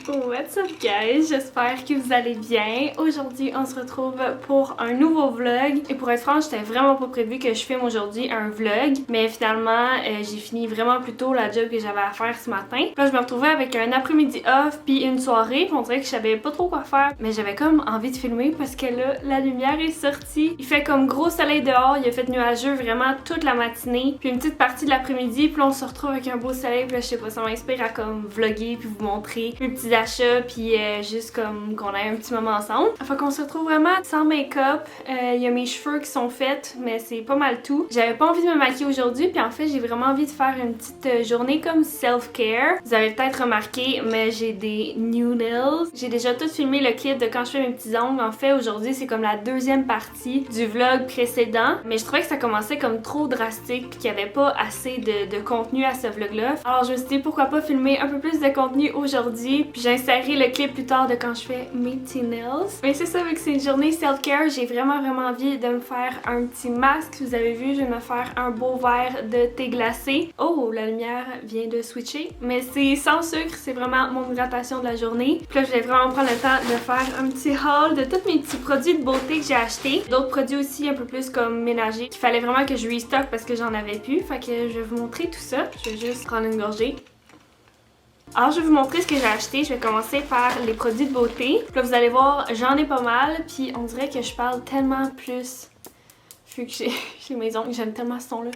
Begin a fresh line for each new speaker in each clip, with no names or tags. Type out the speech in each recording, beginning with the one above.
What's up guys, j'espère que vous allez bien. Aujourd'hui on se retrouve pour un nouveau vlog et pour être franche j'étais vraiment pas prévu que je filme aujourd'hui un vlog, mais finalement j'ai fini vraiment plus tôt la job que j'avais à faire ce matin. Là je me retrouvais avec un après-midi off puis une soirée, puis on dirait que je savais pas trop quoi faire, mais j'avais comme envie de filmer parce que là la lumière est sortie. Il fait comme gros soleil dehors, il a fait nuageux vraiment toute la matinée, puis une petite partie de l'après-midi, puis là on se retrouve avec un beau soleil, puis là je sais pas, ça m'inspire à comme vlogger puis vous montrer mes petits achats puis juste comme qu'on ait un petit moment ensemble. Fait qu'on se retrouve vraiment sans make-up. Il y a mes cheveux qui sont faits, mais c'est pas mal tout. J'avais pas envie de me maquiller aujourd'hui, puis en fait j'ai vraiment envie de faire une petite journée comme self-care. Vous avez peut-être remarqué, mais j'ai des new nails. J'ai déjà tout filmé le clip de quand je fais mes petits ongles. En fait aujourd'hui c'est comme la deuxième partie du vlog précédent, mais je trouvais que ça commençait comme trop drastique puis qu'il y avait pas assez de contenu à ce vlog là. Alors je me suis dit pourquoi pas filmer un peu plus de contenu aujourd'hui, puis j'insérerai le clip plus tard de quand je fais mes petits nails. Mais c'est ça, vu que c'est une journée self-care, j'ai vraiment envie de me faire un petit masque. Vous avez vu, je vais me faire un beau verre de thé glacé. Oh, la lumière vient de switcher, mais c'est sans sucre, c'est vraiment mon hydratation de la journée. Puis là, je vais vraiment prendre le temps de faire un petit haul de tous mes petits produits de beauté que j'ai achetés. D'autres produits aussi un peu plus comme ménagers qu'il fallait vraiment que je restock parce que j'en avais plus. Fait que je vais vous montrer tout ça. Je vais juste prendre une gorgée. Alors je vais vous montrer ce que j'ai acheté. Je vais commencer par les produits de beauté. Puis là vous allez voir, j'en ai pas mal. Puis on dirait que je parle tellement plus vu que j'ai mes ongles. J'aime tellement ce son-là.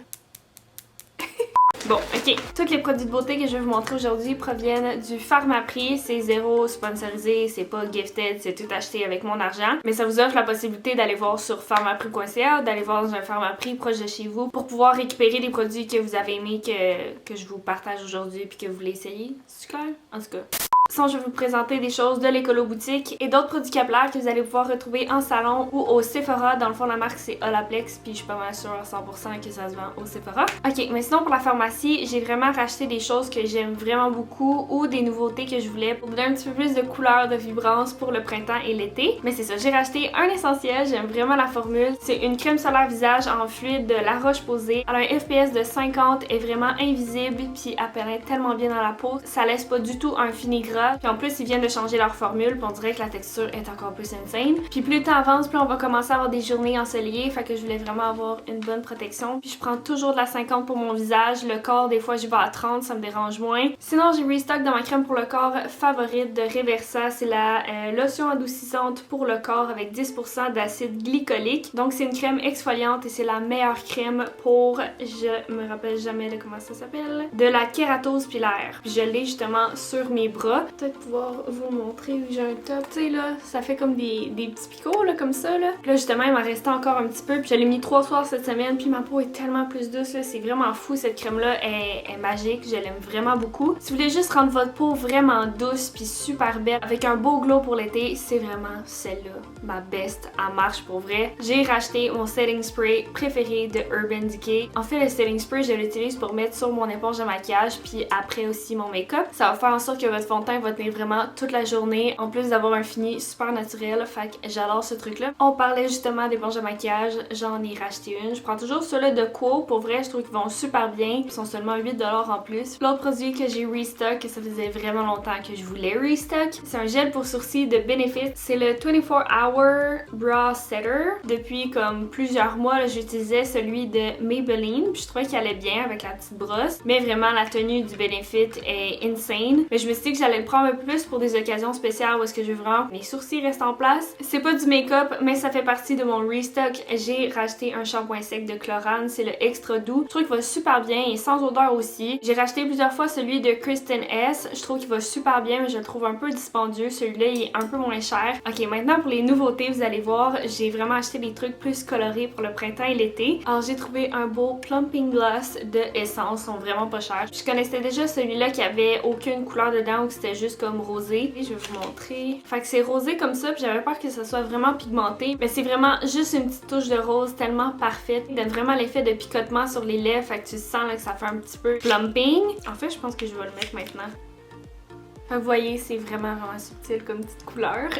Bon, ok. Tous les produits de beauté que je vais vous montrer aujourd'hui proviennent du Pharmaprix. C'est zéro sponsorisé, c'est pas gifted, c'est tout acheté avec mon argent. Mais ça vous offre la possibilité d'aller voir sur pharmaprix.ca, d'aller voir dans un Pharmaprix proche de chez vous pour pouvoir récupérer des produits que vous avez aimés, que je vous partage aujourd'hui puis que vous voulez essayer. C'est clair? En tout cas. Sinon, je vais vous présenter des choses de l'Écolo Boutique et d'autres produits capillaires que vous allez pouvoir retrouver en salon ou au Sephora. Dans le fond, la marque c'est Olaplex, puis je suis pas mal sûre à 100% que ça se vend au Sephora. Ok, mais sinon pour la pharmacie, j'ai vraiment racheté des choses que j'aime vraiment beaucoup ou des nouveautés que je voulais pour donner un petit peu plus de couleur, de vibrance pour le printemps et l'été. Mais c'est ça, j'ai racheté un essentiel, j'aime vraiment la formule. C'est une crème solaire visage en fluide de La Roche-Posay. Elle a un FPS de 50, est vraiment invisible, puis elle pénètre tellement bien dans la peau. Ça laisse pas du tout un fini gras. Puis en plus, ils viennent de changer leur formule, puis on dirait que la texture est encore plus insane. Puis plus le temps avance, plus on va commencer à avoir des journées ensoleillées, fait que je voulais vraiment avoir une bonne protection. Puis je prends toujours de la 50 pour mon visage. Le corps, des fois, je vais à 30, ça me dérange moins. Sinon, j'ai restock dans ma crème pour le corps favorite de Reversa. C'est la lotion adoucissante pour le corps avec 10% d'acide glycolique. Donc c'est une crème exfoliante et c'est la meilleure crème pour, je me rappelle jamais de comment ça s'appelle, de la kératose pilaire. Puis je l'ai justement sur mes bras. Peut-être pouvoir vous montrer où j'ai un top. Tu sais là, ça fait comme des petits picots là, comme ça là. Puis là justement, il m'en restait encore un petit peu. Puis je l'ai mis 3 soirs cette semaine. Puis ma peau est tellement plus douce là. C'est vraiment fou, cette crème là est magique. Je l'aime vraiment beaucoup. Si vous voulez juste rendre votre peau vraiment douce puis super belle avec un beau glow pour l'été, c'est vraiment celle-là. Ma best. Elle marche pour vrai. J'ai racheté mon setting spray préféré de Urban Decay. En fait, le setting spray, je l'utilise pour mettre sur mon éponge de maquillage. Puis après aussi mon make-up. Ça va faire en sorte que votre fond de teint va tenir vraiment toute la journée, en plus d'avoir un fini super naturel, fait que j'adore ce truc là. On parlait justement d'éponges de maquillage, j'en ai racheté une. Je prends toujours ceux-là de Quo, pour vrai je trouve qu'ils vont super bien, ils sont seulement 8$ en plus. L'autre produit que j'ai restock, que ça faisait vraiment longtemps que je voulais restock, c'est un gel pour sourcils de Benefit, c'est le 24 Hour Brow Setter. Depuis comme plusieurs mois, j'utilisais celui de Maybelline, puis je trouvais qu'il allait bien avec la petite brosse, mais vraiment la tenue du Benefit est insane. Mais je me suis dit que j'allais le prendre un peu plus pour des occasions spéciales où est-ce que je veux vraiment mes sourcils restent en place. C'est pas du make-up, mais ça fait partie de mon restock. J'ai racheté un shampoing sec de Chlorane, c'est le extra doux. Je trouve qu'il va super bien et sans odeur aussi. J'ai racheté plusieurs fois celui de Kristen S. Je trouve qu'il va super bien, mais je le trouve un peu dispendieux. Celui-là, il est un peu moins cher. Ok, maintenant pour les nouveautés, vous allez voir, j'ai vraiment acheté des trucs plus colorés pour le printemps et l'été. Alors j'ai trouvé un beau plumping gloss de Essence, sont vraiment pas chers. Je connaissais déjà celui-là qui avait aucune couleur dedans ou que c'était juste comme rosé. Et je vais vous montrer. Fait que c'est rosé comme ça, puis j'avais peur que ça soit vraiment pigmenté, mais c'est vraiment juste une petite touche de rose tellement parfaite. Il donne vraiment l'effet de picotement sur les lèvres, fait que tu sens là, que ça fait un petit peu plumping. En fait, je pense que je vais le mettre maintenant. Vous voyez, c'est vraiment subtil comme petite couleur.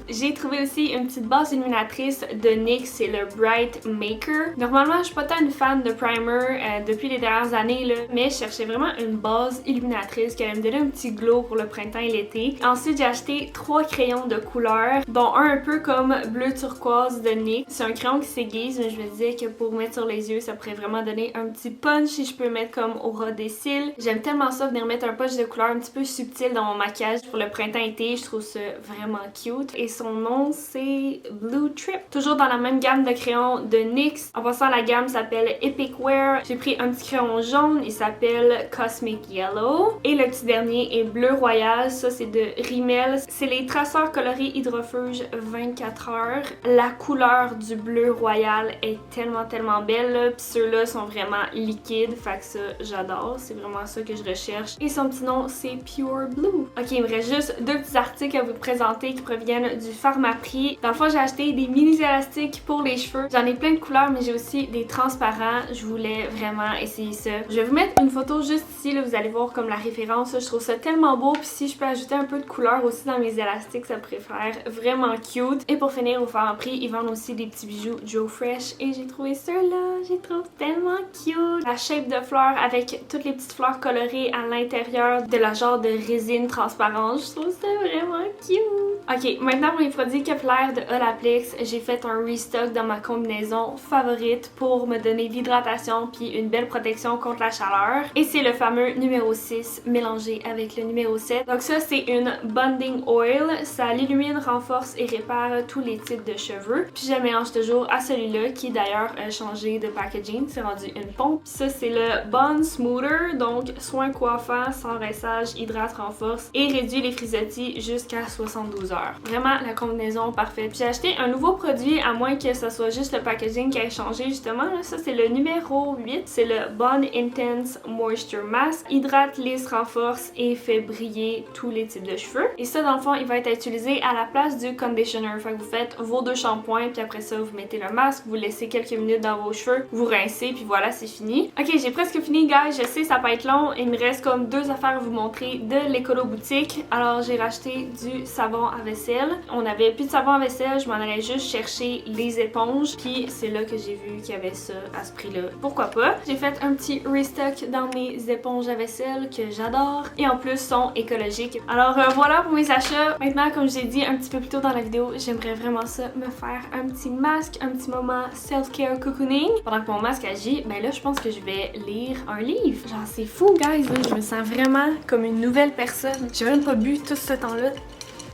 J'ai trouvé aussi une petite base illuminatrice de NYX, c'est le Bright Maker. Normalement, je suis pas tant une fan de primer depuis les dernières années, là, mais je cherchais vraiment une base illuminatrice qui allait me donner un petit glow pour le printemps et l'été. Ensuite, j'ai acheté 3 crayons de couleur, dont un peu comme bleu turquoise de NYX. C'est un crayon qui s'aiguise, mais je me disais que pour mettre sur les yeux, ça pourrait vraiment donner un petit punch si je peux mettre comme au ras des cils. J'aime tellement ça, venir mettre un punch de couleur un petit peu subtil dans mon maquillage pour le printemps-été. Je trouve ça vraiment cute. Et son nom, c'est Blue Trip. Toujours dans la même gamme de crayons de NYX. En passant, la gamme s'appelle Epic Wear. J'ai pris un petit crayon jaune, il s'appelle Cosmic Yellow. Et le petit dernier est Bleu Royal. Ça, c'est de Rimmel. C'est les traceurs colorés hydrofuge 24 heures. La couleur du bleu royal est tellement belle. Puis ceux-là sont vraiment liquides. Fait que ça, j'adore. C'est vraiment ça que je recherche. Et son petit nom, c'est Pure Blue. Ok, il me reste juste 2 petits articles à vous présenter qui proviennent du Pharmaprix. Dans le fond, j'ai acheté des mini élastiques pour les cheveux. J'en ai plein de couleurs, mais j'ai aussi des transparents. Je voulais vraiment essayer ça. Je vais vous mettre une photo juste ici, là, vous allez voir comme la référence. Je trouve ça tellement beau. Puis si je peux ajouter un peu de couleur aussi dans mes élastiques, ça pourrait faire vraiment cute. Et pour finir, au Pharmaprix, ils vendent aussi des petits bijoux Joe Fresh. Et j'ai trouvé ça là, je les trouve tellement cute. La shape de fleurs avec toutes les petites fleurs colorées à l'intérieur de la genre de résine transparente. Je trouve ça vraiment cute. Ok, maintenant pour les produits capillaires de Olaplex, j'ai fait un restock dans ma combinaison favorite pour me donner de l'hydratation puis une belle protection contre la chaleur. Et c'est le fameux numéro 6 mélangé avec le numéro 7. Donc ça, c'est une Bonding Oil. Ça l'illumine, renforce et répare tous les types de cheveux. Puis je le mélange toujours à celui-là qui d'ailleurs a changé de packaging. C'est rendu une pompe. Ça, c'est le Bond Smoother. Donc soin coiffant, sans rinçage, hydrate, renforce et réduit les frisottis jusqu'à 72 heures. Vraiment la combinaison parfaite. J'ai acheté un nouveau produit à moins que ce soit juste le packaging qui ait changé justement. Là, ça c'est le numéro 8. C'est le Bond Intense Moisture Mask. Hydrate, lisse, renforce et fait briller tous les types de cheveux. Et ça dans le fond il va être utilisé à la place du conditioner. Fait que vous faites vos 2 shampoings puis après ça vous mettez le masque, vous laissez quelques minutes dans vos cheveux, vous rincez puis voilà c'est fini. Ok j'ai presque fini guys, je sais ça peut être long. Il me reste comme 2 affaires à vous montrer de l'Écolo Boutique. Alors j'ai racheté du savon à vaisselle. On avait plus de savon à vaisselle, je m'en allais juste chercher les éponges. Puis c'est là que j'ai vu qu'il y avait ça à ce prix-là. Pourquoi pas? J'ai fait un petit restock dans mes éponges à vaisselle que j'adore. Et en plus sont écologiques. Alors voilà pour mes achats. Maintenant comme j'ai dit un petit peu plus tôt dans la vidéo, j'aimerais vraiment ça me faire un petit masque, un petit moment self-care cocooning. Pendant que mon masque agit, ben là je pense que je vais lire un livre. Genre c'est fou guys, là. Je me sens vraiment comme une nouvelle personne. J'ai même pas bu tout ce temps-là.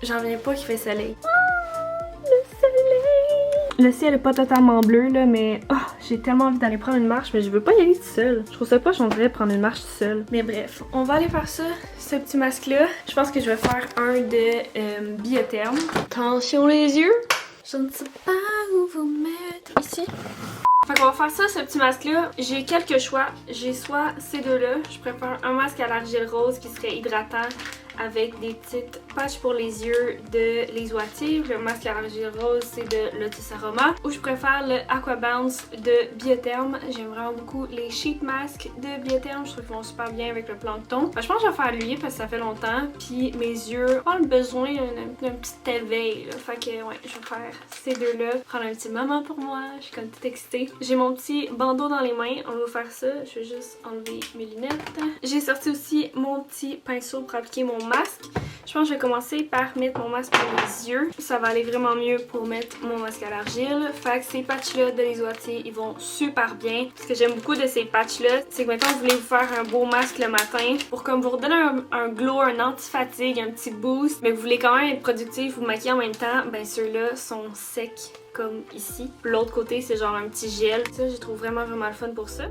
J'en reviens pas qu'il fait soleil. Oh, le soleil! Le ciel est pas totalement bleu là, mais oh, j'ai tellement envie d'aller prendre une marche, mais je veux pas y aller toute seule. Je trouve ça pas, j'aimerais prendre une marche toute seule. Mais bref, on va aller faire ça, ce petit masque-là. Je pense que je vais faire un de Biotherm. Attention les yeux! Je ne sais pas où vous mettre ici. Fait qu'on va faire ça, ce petit masque-là. J'ai quelques choix. J'ai soit ces deux-là. Je préfère un masque à l'argile rose qui serait hydratant avec des petites patchs pour les yeux de Les Oative. Le masque à l'argile rose, c'est de Lotus Aroma. Ou je préfère le Aqua Bounce de Biotherm. J'aime vraiment beaucoup les sheet masks de Biotherm. Je trouve qu'ils vont super bien avec le plancton. Je pense que je vais faire lui parce que ça fait longtemps. Puis mes yeux ont le besoin d'un petit éveil. Là. Fait que ouais, je vais faire ces deux-là. Prendre un petit moment pour moi. Je suis comme toute excitée. J'ai mon petit bandeau dans les mains. On va faire ça. Je vais juste enlever mes lunettes. J'ai sorti aussi mon petit pinceau pour appliquer mon masque. Je pense que je vais commencer par mettre mon masque pour les yeux. Ça va aller vraiment mieux pour mettre mon masque à l'argile. Fait que ces patchs-là de Les Oative, ils vont super bien. Ce que j'aime beaucoup de ces patchs-là, c'est que maintenant vous voulez vous faire un beau masque le matin pour comme vous redonner un glow, un anti-fatigue, un petit boost, mais vous voulez quand même être productif, vous maquiller en même temps, ben ceux-là sont secs comme ici. L'autre côté, c'est genre un petit gel. Ça, je trouve vraiment le fun pour ça.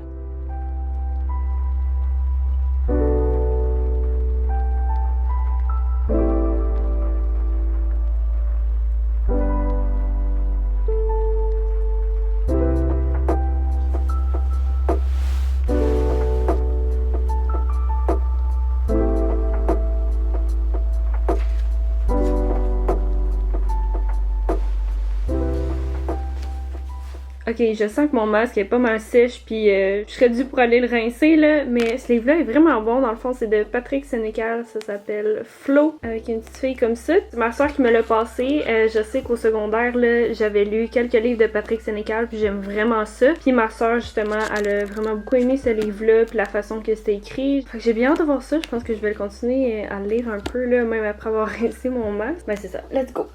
Ok, je sens que mon masque est pas mal sèche, puis je serais due pour aller le rincer, là, mais ce livre-là est vraiment bon. Dans le fond, c'est de Patrick Sénécal, ça s'appelle Flo, avec une petite fille comme ça. C'est ma soeur qui me l'a passé. Je sais qu'au secondaire, là, j'avais lu quelques livres de Patrick Sénécal, puis j'aime vraiment ça. Puis ma soeur, justement, elle a vraiment beaucoup aimé ce livre-là, puis la façon que c'était écrit. Fait que j'ai bien hâte de voir ça. Je pense que je vais le continuer à le lire un peu, là, même après avoir rincé mon masque. Ben c'est ça, let's go!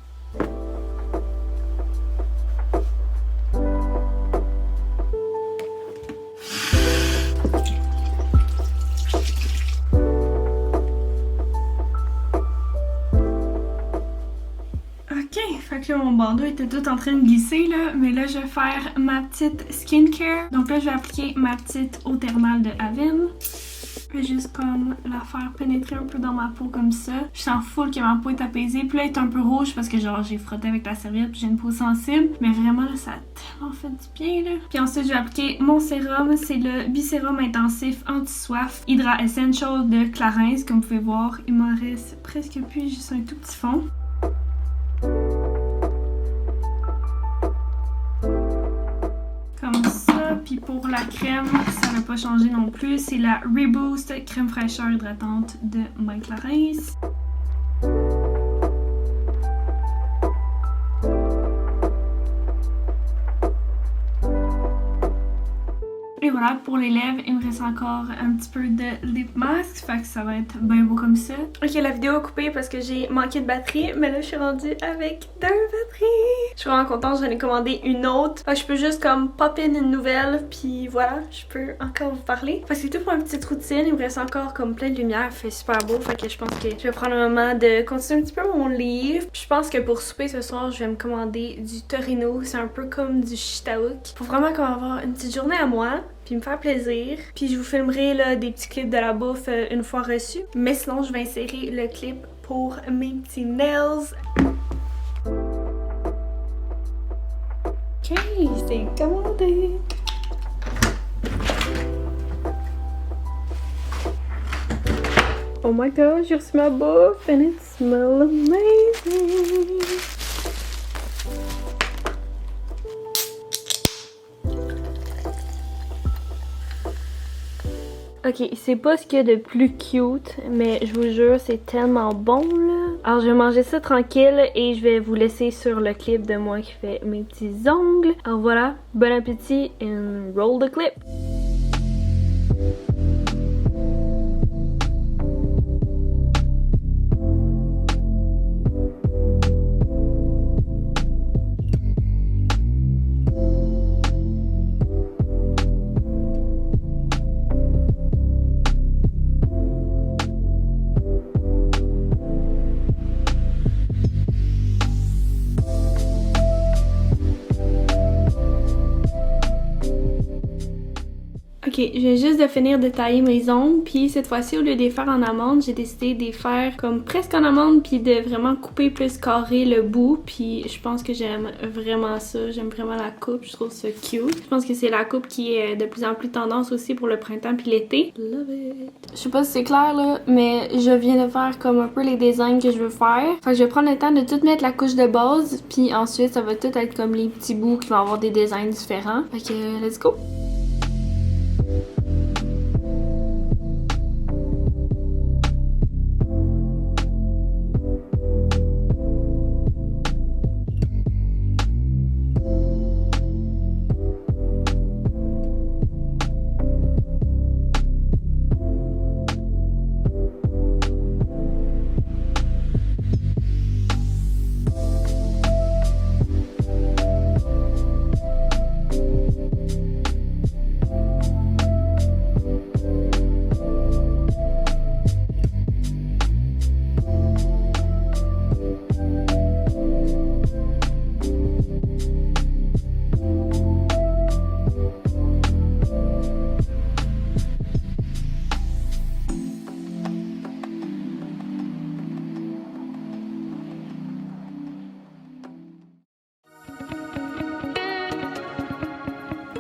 Fait que là, mon bandeau était tout en train de glisser, là. Mais là, je vais faire ma petite skincare. Donc là, je vais appliquer ma petite eau thermale de Avène. Je vais juste comme la faire pénétrer un peu dans ma peau comme ça. Je sens full que ma peau est apaisée. Puis là, elle est un peu rouge parce que genre, j'ai frotté avec la serviette puis j'ai une peau sensible. Mais vraiment, là, ça a tellement fait du bien, là. Puis ensuite, je vais appliquer mon sérum. C'est le Bisérum Intensif Anti-Soif Hydra Essential de Clarins. Comme vous pouvez voir, il m'en reste presque plus, juste un tout petit fond. Comme ça, puis pour la crème, ça n'a pas changé non plus, c'est la Reboost crème fraîcheur hydratante de My Clarins. Et voilà, pour les lèvres, il me reste encore un petit peu de lip mask, fait que ça va être bien beau comme ça. Ok, la vidéo a coupé parce que j'ai manqué de batterie, mais là je suis rendue avec 2 batteries. Je suis vraiment contente, j'en ai commandé une autre. Fait que je peux juste comme pop in une nouvelle, puis voilà, je peux encore vous parler. Fait que c'est tout pour une petite routine, il me reste encore comme plein de lumière, il fait super beau, fait que je pense que je vais prendre un moment de continuer un petit peu mon livre. Puis je pense que pour souper ce soir, je vais me commander du Torino, c'est un peu comme du Shitaouk. Pour vraiment comme avoir une petite journée à moi. Puis me faire plaisir. Puis je vous filmerai là des petits clips de la bouffe une fois reçus. Mais sinon, je vais insérer le clip pour mes petits nails. Ok, c'est commandé. Oh my god, j'ai reçu ma bouffe and it smells amazing. Ok, c'est pas ce qu'il y a de plus cute, mais je vous jure, c'est tellement bon là. Alors je vais manger ça tranquille et je vais vous laisser sur le clip de moi qui fait mes petits ongles. Alors voilà, bon appétit and roll the clip! Ok, je viens juste de finir de tailler mes ongles, puis cette fois-ci, au lieu de les faire en amande, j'ai décidé de les faire comme presque en amande, puis de vraiment couper plus carré le bout, puis je pense que j'aime vraiment ça, j'aime vraiment la coupe, je trouve ça cute. Je pense que c'est la coupe qui est de plus en plus tendance aussi pour le printemps puis l'été. Love it! Je sais pas si c'est clair là, mais je viens de faire comme un peu les designs que je veux faire. Fait que je vais prendre le temps de tout mettre la couche de base, puis ensuite ça va tout être comme les petits bouts qui vont avoir des designs différents. Fait que let's go!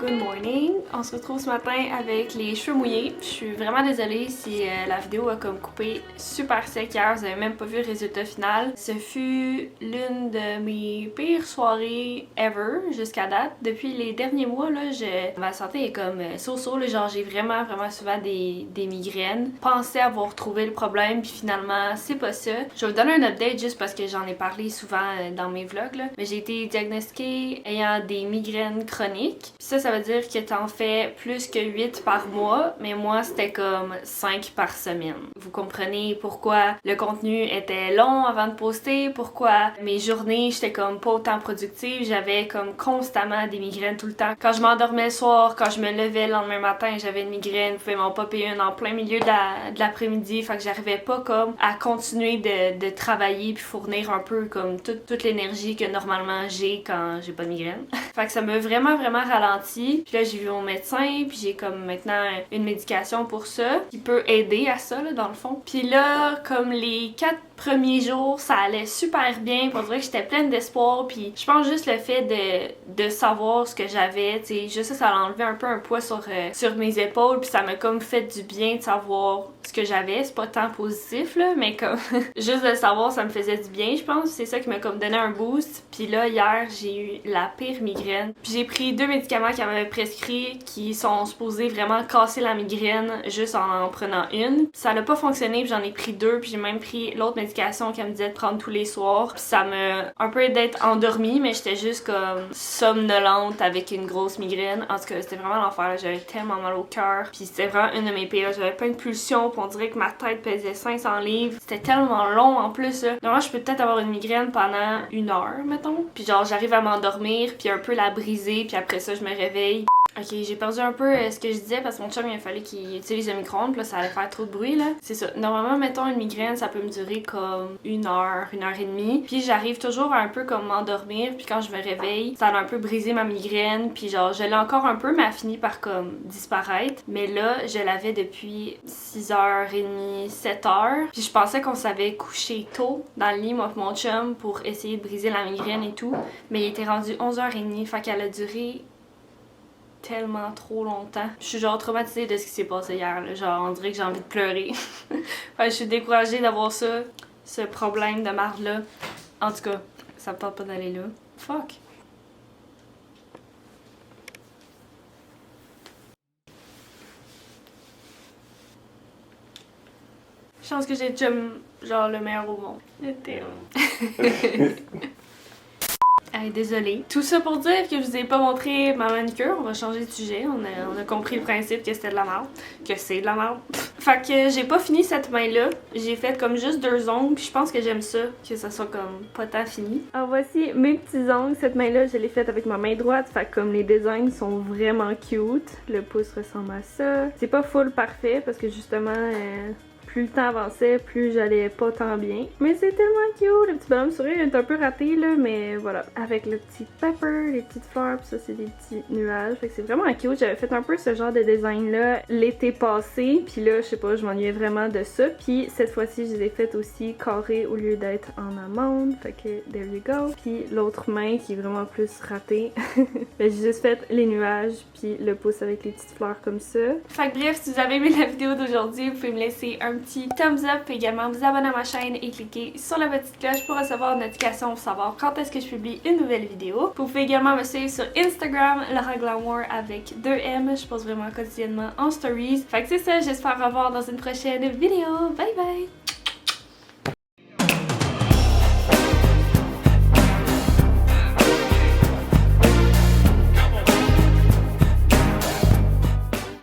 Good morning! On se retrouve ce matin avec les cheveux mouillés. Je suis vraiment désolée si la vidéo a comme coupé super sec hier, vous avez même pas vu le résultat final. Ce fut l'une de mes pires soirées ever jusqu'à date. Depuis les derniers mois, là, ma santé est comme so-so, genre j'ai vraiment souvent des migraines. Pensais avoir trouvé le problème puis finalement c'est pas ça. Je vais vous donner un update juste parce que j'en ai parlé souvent dans mes vlogs là. Mais j'ai été diagnostiquée ayant des migraines chroniques. Puis ça veut dire que t'en fais plus que 8 par mois, mais moi c'était comme 5 par semaine. Vous comprenez pourquoi le contenu était long avant de poster, pourquoi mes journées j'étais comme pas autant productive, j'avais comme constamment des migraines tout le temps. Quand je m'endormais le soir, quand je me levais le lendemain matin, j'avais une migraine, vous pouvez m'en popper une en plein milieu de l'après-midi, fait que j'arrivais pas comme à continuer de travailler puis fournir un peu comme toute l'énergie que normalement j'ai quand j'ai pas de migraine. Fait que ça m'a vraiment ralenti. Puis là j'ai vu mon médecin, puis j'ai comme maintenant une médication pour ça qui peut aider à ça là, dans le fond. Puis là comme les 4 premiers jours ça allait super bien, on dirait que j'étais pleine d'espoir, puis je pense juste le fait de savoir ce que j'avais, tu sais, juste ça a enlevé un peu un poids sur mes épaules, puis ça m'a comme fait du bien de savoir ce que j'avais. C'est pas tant positif là, mais comme juste de le savoir ça me faisait du bien, je pense. C'est ça qui m'a comme donné un boost. Puis là hier j'ai eu la pire migraine, puis j'ai pris 2 médicaments qu'elle m'avait prescrits qui sont supposés vraiment casser la migraine juste en prenant une. Ça n'a pas fonctionné, puis j'en ai pris 2, puis j'ai même pris l'autre médication qu'elle me disait de prendre tous les soirs. Puis ça m'a un peu aidé d'être endormie, mais j'étais juste comme somnolente avec une grosse migraine. En tout cas, c'était vraiment l'enfer. J'avais tellement mal au cœur. Puis c'était vraiment une de mes pires. J'avais plein de pulsions, puis on dirait que ma tête pesait 500 livres. C'était tellement long en plus. Normalement, je peux peut-être avoir une migraine pendant 1 heure, mettons. Puis genre, j'arrive à m'endormir, puis un peu la briser, puis après ça, je me réveille. Ok, j'ai perdu un peu ce que je disais parce que mon chum il a fallu qu'il utilise le micro-ondes, puis là ça allait faire trop de bruit là. C'est ça. Normalement, mettons une migraine, ça peut me durer comme 1 heure, 1 heure et demie. Puis j'arrive toujours à un peu comme m'endormir, puis quand je me réveille, ça a un peu brisé ma migraine, puis genre je l'ai encore un peu, mais elle finit par comme disparaître. Mais là, je l'avais depuis 6h30, 7h. Puis je pensais qu'on s'avait couché tôt dans le lit, moi et mon chum, pour essayer de briser la migraine et tout. Mais il était rendu 11h30, fait qu'elle a duré tellement trop longtemps. Je suis genre traumatisée de ce qui s'est passé hier, là. Genre on dirait que j'ai envie de pleurer. Enfin, je suis découragée d'avoir ça, ce problème de marde là. En tout cas, ça me tente pas d'aller là. Fuck. Je pense que j'ai déjà genre le meilleur au monde. Le Théo. Hey, désolée. Tout ça pour dire que je vous ai pas montré ma manucure. On va changer de sujet. On a compris le principe que c'était de la merde. Que c'est de la merde. Fait que j'ai pas fini cette main-là. J'ai fait comme juste 2 ongles. Puis je pense que j'aime ça. Que ça soit comme pas tant fini. Alors voici mes petits ongles. Cette main-là, je l'ai faite avec ma main droite. Fait que comme les designs sont vraiment cute. Le pouce ressemble à ça. C'est pas full parfait parce que justement... plus le temps avançait, plus j'allais pas tant bien. Mais c'est tellement cute! Le petit bonhomme sourire est un peu raté là, mais voilà. Avec le petit pepper, les petites fleurs, pis ça c'est des petits nuages. Fait que c'est vraiment cute. J'avais fait un peu ce genre de design là l'été passé. Puis là, je sais pas, je m'ennuyais vraiment de ça. Puis cette fois-ci, je les ai faites aussi carrées au lieu d'être en amande. Fait que there you go. Puis l'autre main qui est vraiment plus ratée. Ben, j'ai juste fait les nuages, puis le pouce avec les petites fleurs comme ça. Fait que bref, si vous avez aimé la vidéo d'aujourd'hui, vous pouvez me laisser un petit thumbs up, puis également vous abonner à ma chaîne et cliquer sur la petite cloche pour recevoir une notification pour savoir quand est-ce que je publie une nouvelle vidéo. Vous pouvez également me suivre sur Instagram, Laura Glamour avec 2M. Je poste vraiment quotidiennement en stories. Fait que c'est ça, j'espère vous revoir dans une prochaine vidéo. Bye bye!